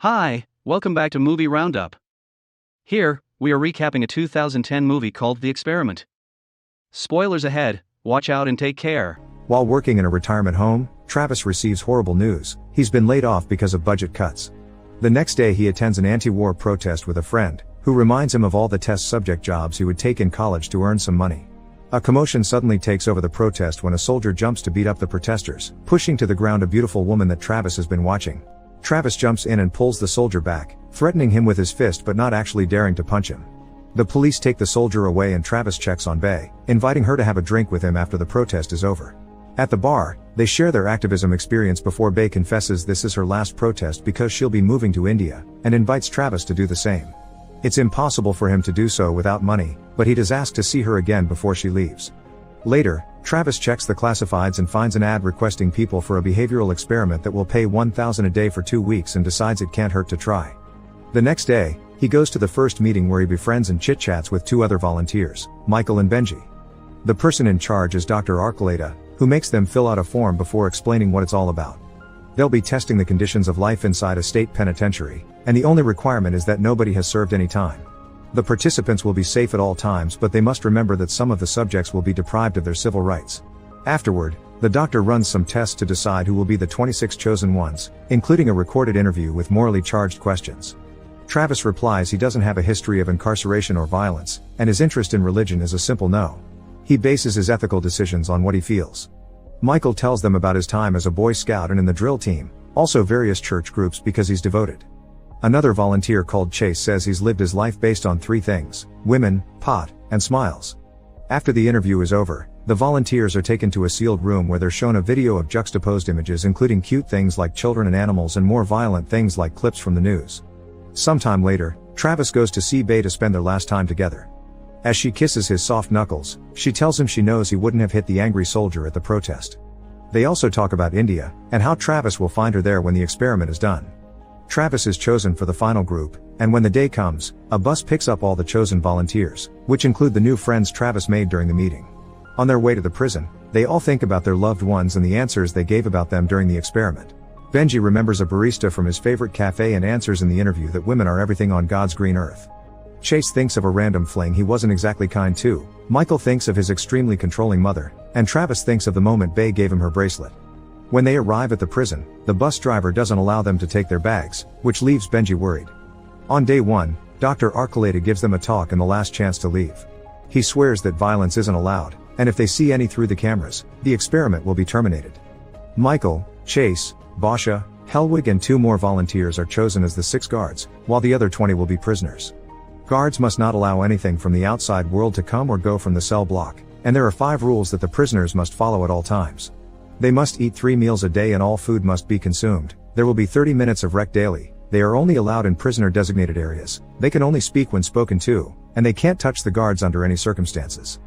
Hi, welcome back to Movie Roundup. Here, we are recapping a 2010 movie called The Experiment. Spoilers ahead, watch out and take care. While working in a retirement home, Travis receives horrible news. He's been laid off because of budget cuts. The next day he attends an anti-war protest with a friend, who reminds him of all the test subject jobs he would take in college to earn some money. A commotion suddenly takes over the protest when a soldier jumps to beat up the protesters, pushing to the ground a beautiful woman that Travis has been watching. Travis jumps in and pulls the soldier back, threatening him with his fist but not actually daring to punch him. The police take the soldier away and Travis checks on Bae, inviting her to have a drink with him after the protest is over. At the bar, they share their activism experience before Bae confesses this is her last protest because she'll be moving to India, and invites Travis to do the same. It's impossible for him to do so without money, but he does ask to see her again before she leaves. Later, Travis checks the classifieds and finds an ad requesting people for a behavioral experiment that will pay $1,000 a day for 2 weeks and decides it can't hurt to try. The next day, he goes to the first meeting where he befriends and chit-chats with 2 other volunteers, Michael and Benji. The person in charge is Dr. Archuleta, who makes them fill out a form before explaining what it's all about. They'll be testing the conditions of life inside a state penitentiary, and the only requirement is that nobody has served any time. The participants will be safe at all times, but they must remember that some of the subjects will be deprived of their civil rights. Afterward, the doctor runs some tests to decide who will be the 26 chosen ones, including a recorded interview with morally charged questions. Travis replies he doesn't have a history of incarceration or violence, and his interest in religion is a simple no. He bases his ethical decisions on what he feels. Michael tells them about his time as a Boy Scout and in the drill team, also various church groups because he's devoted. Another volunteer called Chase says he's lived his life based on 3 things: women, pot, and smiles. After the interview is over, the volunteers are taken to a sealed room where they're shown a video of juxtaposed images including cute things like children and animals and more violent things like clips from the news. Sometime later, Travis goes to see Bae to spend their last time together. As she kisses his soft knuckles, she tells him she knows he wouldn't have hit the angry soldier at the protest. They also talk about India, and how Travis will find her there when the experiment is done. Travis is chosen for the final group, and when the day comes, a bus picks up all the chosen volunteers, which include the new friends Travis made during the meeting. On their way to the prison, they all think about their loved ones and the answers they gave about them during the experiment. Benji remembers a barista from his favorite cafe and answers in the interview that women are everything on God's green earth. Chase thinks of a random fling he wasn't exactly kind to, Michael thinks of his extremely controlling mother, and Travis thinks of the moment Bae gave him her bracelet. When they arrive at the prison, the bus driver doesn't allow them to take their bags, which leaves Benji worried. On day 1, Dr. Archuleta gives them a talk and the last chance to leave. He swears that violence isn't allowed, and if they see any through the cameras, the experiment will be terminated. Michael, Chase, Basha, Helwig and 2 more volunteers are chosen as the 6 guards, while the other 20 will be prisoners. Guards must not allow anything from the outside world to come or go from the cell block, and there are 5 rules that the prisoners must follow at all times. They must eat 3 meals a day and all food must be consumed. There will be 30 minutes of rec daily. They are only allowed in prisoner designated areas. They can only speak when spoken to, and they can't touch the guards under any circumstances.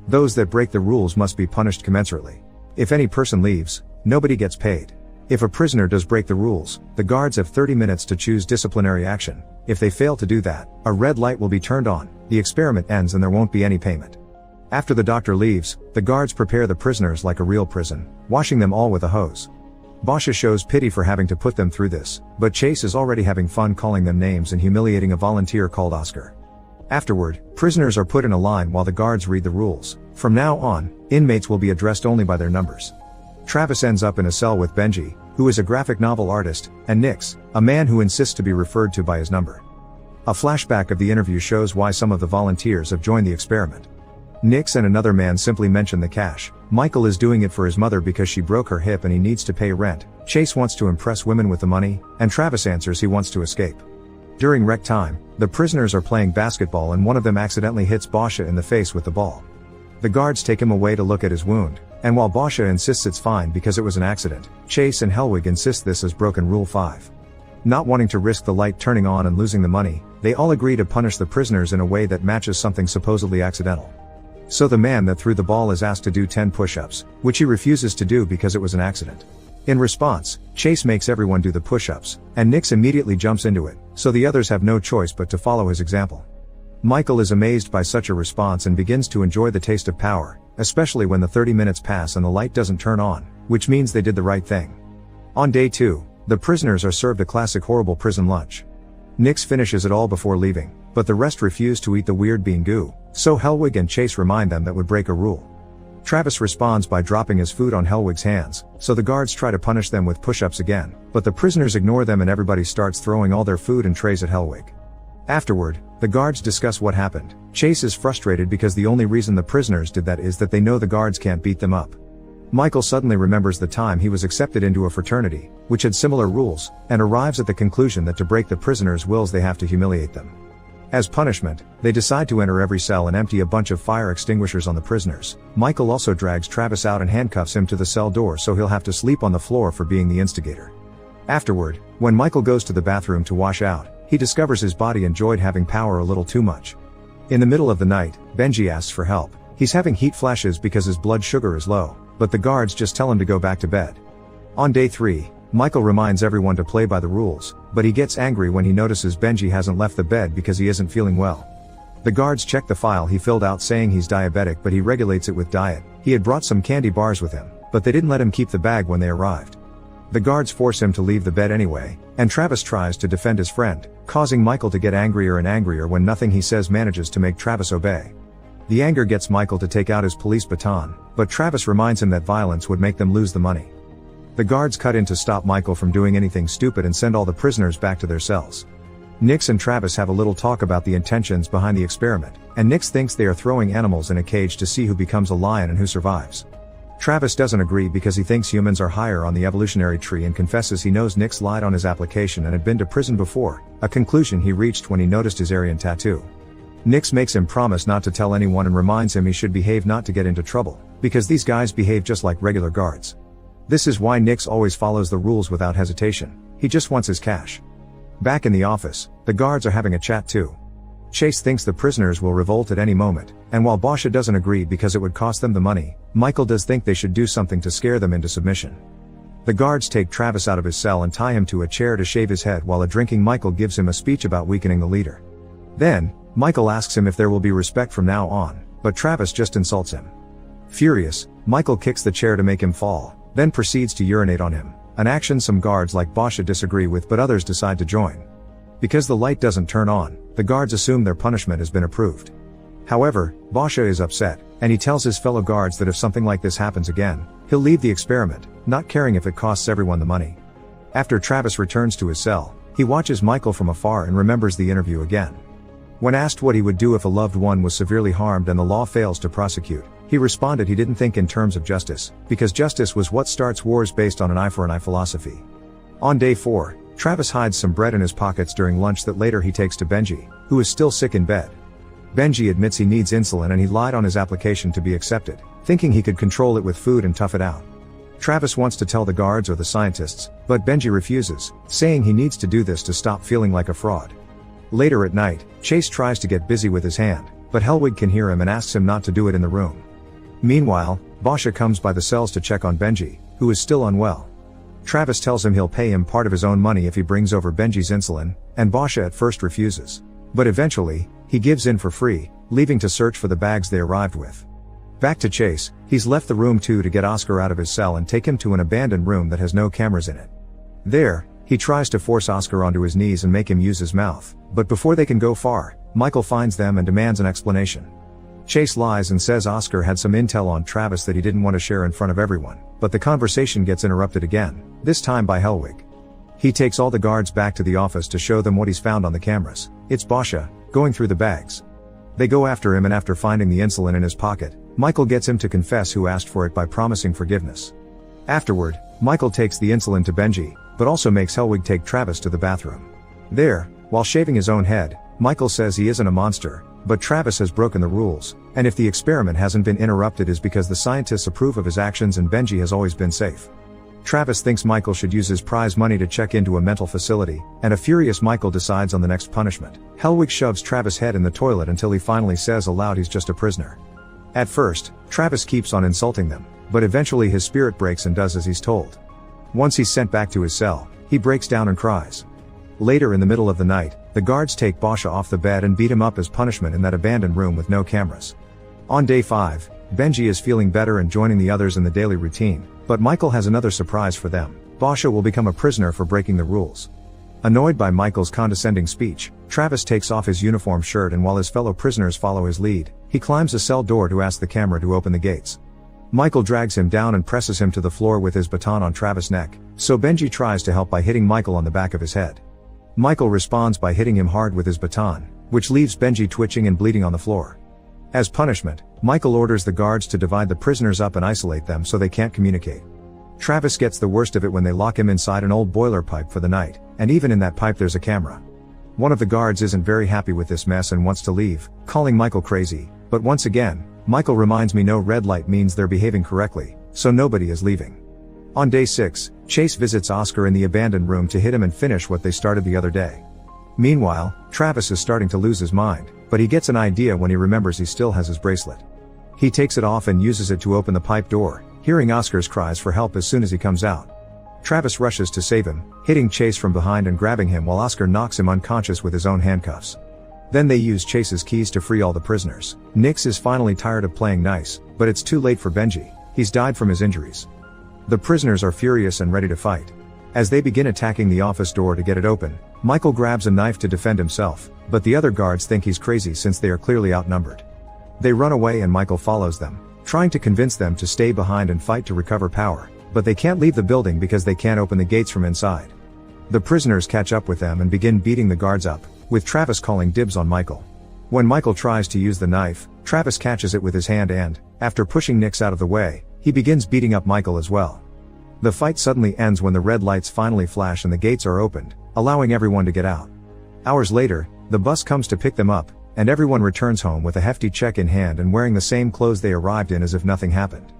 Those that break the rules must be punished commensurately. If any person leaves, nobody gets paid. If a prisoner does break the rules, the guards have 30 minutes to choose disciplinary action. If they fail to do that, a red light will be turned on, the experiment ends and there won't be any payment. After the doctor leaves, the guards prepare the prisoners like a real prison, washing them all with a hose. Basha shows pity for having to put them through this, but Chase is already having fun calling them names and humiliating a volunteer called Oscar. Afterward, prisoners are put in a line while the guards read the rules. From now on, inmates will be addressed only by their numbers. Travis ends up in a cell with Benji, who is a graphic novel artist, and Nix, a man who insists to be referred to by his number. A flashback of the interview shows why some of the volunteers have joined the experiment. Nix and another man simply mention the cash. Michael is doing it for his mother because she broke her hip and he needs to pay rent. Chase wants to impress women with the money, and Travis answers he wants to escape. During rec time, the prisoners are playing basketball and one of them accidentally hits Basha in the face with the ball. The guards take him away to look at his wound, and while Basha insists it's fine because it was an accident, Chase and Helwig insist this is broken Rule 5. Not wanting to risk the light turning on and losing the money, they all agree to punish the prisoners in a way that matches something supposedly accidental. So the man that threw the ball is asked to do 10 push-ups, which he refuses to do because it was an accident. In response, Chase makes everyone do the push-ups, and Nix immediately jumps into it, so the others have no choice but to follow his example. Michael is amazed by such a response and begins to enjoy the taste of power, especially when the 30 minutes pass and the light doesn't turn on, which means they did the right thing. On day 2, The prisoners are served a classic horrible prison lunch. Nix finishes it all before leaving, but the rest refuse to eat the weird bean goo, so Hellwig and Chase remind them that would break a rule. Travis responds by dropping his food on Hellwig's hands, so the guards try to punish them with push-ups again, but the prisoners ignore them and everybody starts throwing all their food and trays at Hellwig. Afterward, the guards discuss what happened. Chase is frustrated because the only reason the prisoners did that is that they know the guards can't beat them up. Michael suddenly remembers the time he was accepted into a fraternity, which had similar rules, and arrives at the conclusion that to break the prisoners' wills they have to humiliate them. As punishment, they decide to enter every cell and empty a bunch of fire extinguishers on the prisoners. Michael also drags Travis out and handcuffs him to the cell door so he'll have to sleep on the floor for being the instigator. Afterward, when Michael goes to the bathroom to wash out, he discovers his body enjoyed having power a little too much. In the middle of the night, Benji asks for help. He's having heat flashes because his blood sugar is low, but the guards just tell him to go back to bed. On day 3, Michael reminds everyone to play by the rules, but he gets angry when he notices Benji hasn't left the bed because he isn't feeling well. The guards check the file he filled out saying he's diabetic, but he regulates it with diet. He had brought some candy bars with him, but they didn't let him keep the bag when they arrived. The guards force him to leave the bed anyway, and Travis tries to defend his friend, causing Michael to get angrier and angrier when nothing he says manages to make Travis obey. The anger gets Michael to take out his police baton, but Travis reminds him that violence would make them lose the money. The guards cut in to stop Michael from doing anything stupid and send all the prisoners back to their cells. Nix and Travis have a little talk about the intentions behind the experiment, and Nix thinks they are throwing animals in a cage to see who becomes a lion and who survives. Travis doesn't agree because he thinks humans are higher on the evolutionary tree and confesses he knows Nix lied on his application and had been to prison before, a conclusion he reached when he noticed his Aryan tattoo. Nix makes him promise not to tell anyone and reminds him he should behave not to get into trouble, because these guys behave just like regular guards. This is why Nix always follows the rules without hesitation. He just wants his cash. Back in the office, the guards are having a chat too. Chase thinks the prisoners will revolt at any moment, and while Basha doesn't agree because it would cost them the money, Michael does think they should do something to scare them into submission. The guards take Travis out of his cell and tie him to a chair to shave his head while a drinking Michael gives him a speech about weakening the leader. Then, Michael asks him if there will be respect from now on, but Travis just insults him. Furious, Michael kicks the chair to make him fall, then proceeds to urinate on him, an action some guards like Basha disagree with but others decide to join. Because the light doesn't turn on, the guards assume their punishment has been approved. However, Basha is upset, and he tells his fellow guards that if something like this happens again, he'll leave the experiment, not caring if it costs everyone the money. After Travis returns to his cell, he watches Michael from afar and remembers the interview again. When asked what he would do if a loved one was severely harmed and the law fails to prosecute, he responded he didn't think in terms of justice, because justice was what starts wars based on an eye for an eye philosophy. On day 4, Travis hides some bread in his pockets during lunch that later he takes to Benji, who is still sick in bed. Benji admits he needs insulin and he lied on his application to be accepted, thinking he could control it with food and tough it out. Travis wants to tell the guards or the scientists, but Benji refuses, saying he needs to do this to stop feeling like a fraud. Later at night, Chase tries to get busy with his hand, but Hellwig can hear him and asks him not to do it in the room. Meanwhile, Basha comes by the cells to check on Benji, who is still unwell. Travis tells him he'll pay him part of his own money if he brings over Benji's insulin, and Basha at first refuses. But eventually, he gives in for free, leaving to search for the bags they arrived with. Back to Chase, he's left the room too to get Oscar out of his cell and take him to an abandoned room that has no cameras in it. There, he tries to force Oscar onto his knees and make him use his mouth, but before they can go far, Michael finds them and demands an explanation. Chase lies and says Oscar had some intel on Travis that he didn't want to share in front of everyone, but the conversation gets interrupted again, this time by Hellwig. He takes all the guards back to the office to show them what he's found on the cameras. It's Basha, going through the bags. They go after him and after finding the insulin in his pocket, Michael gets him to confess who asked for it by promising forgiveness. Afterward, Michael takes the insulin to Benji, but also makes Hellwig take Travis to the bathroom. There, while shaving his own head, Michael says he isn't a monster, but Travis has broken the rules, and if the experiment hasn't been interrupted is because the scientists approve of his actions and Benji has always been safe. Travis thinks Michael should use his prize money to check into a mental facility, and a furious Michael decides on the next punishment. Hellwig shoves Travis' head in the toilet until he finally says aloud he's just a prisoner. At first, Travis keeps on insulting them, but eventually his spirit breaks and does as he's told. Once he's sent back to his cell, he breaks down and cries. Later in the middle of the night, the guards take Basha off the bed and beat him up as punishment in that abandoned room with no cameras. On day 5, Benji is feeling better and joining the others in the daily routine, but Michael has another surprise for them. Basha will become a prisoner for breaking the rules. Annoyed by Michael's condescending speech, Travis takes off his uniform shirt, and while his fellow prisoners follow his lead, he climbs a cell door to ask the camera to open the gates. Michael drags him down and presses him to the floor with his baton on Travis' neck, so Benji tries to help by hitting Michael on the back of his head. Michael responds by hitting him hard with his baton, which leaves Benji twitching and bleeding on the floor. As punishment, Michael orders the guards to divide the prisoners up and isolate them so they can't communicate. Travis gets the worst of it when they lock him inside an old boiler pipe for the night, and even in that pipe there's a camera. One of the guards isn't very happy with this mess and wants to leave, calling Michael crazy, but once again, Michael reminds me no red light means they're behaving correctly, so nobody is leaving. On day 6, Chase visits Oscar in the abandoned room to hit him and finish what they started the other day. Meanwhile, Travis is starting to lose his mind, but he gets an idea when he remembers he still has his bracelet. He takes it off and uses it to open the pipe door, hearing Oscar's cries for help as soon as he comes out. Travis rushes to save him, hitting Chase from behind and grabbing him while Oscar knocks him unconscious with his own handcuffs. Then they use Chase's keys to free all the prisoners. Nix is finally tired of playing nice, but it's too late for Benji. He's died from his injuries. The prisoners are furious and ready to fight. As they begin attacking the office door to get it open, Michael grabs a knife to defend himself, but the other guards think he's crazy since they are clearly outnumbered. They run away and Michael follows them, trying to convince them to stay behind and fight to recover power, but they can't leave the building because they can't open the gates from inside. The prisoners catch up with them and begin beating the guards up, with Travis calling dibs on Michael. When Michael tries to use the knife, Travis catches it with his hand and, after pushing Nix out of the way, he begins beating up Michael as well. The fight suddenly ends when the red lights finally flash and the gates are opened, allowing everyone to get out. Hours later, the bus comes to pick them up, and everyone returns home with a hefty check in hand and wearing the same clothes they arrived in as if nothing happened.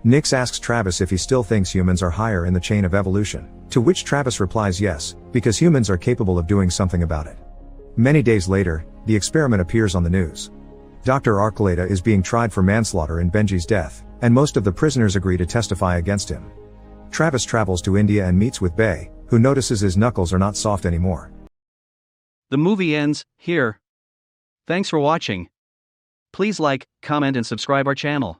Nix asks Travis if he still thinks humans are higher in the chain of evolution, to which Travis replies yes, because humans are capable of doing something about it. Many days later, the experiment appears on the news. Dr. Archuleta is being tried for manslaughter in Benji's death, and most of the prisoners agree to testify against him. Travis travels to India and meets with Bay, who notices his knuckles are not soft anymore. The movie ends here. Thanks for watching. Please like, comment and subscribe our channel.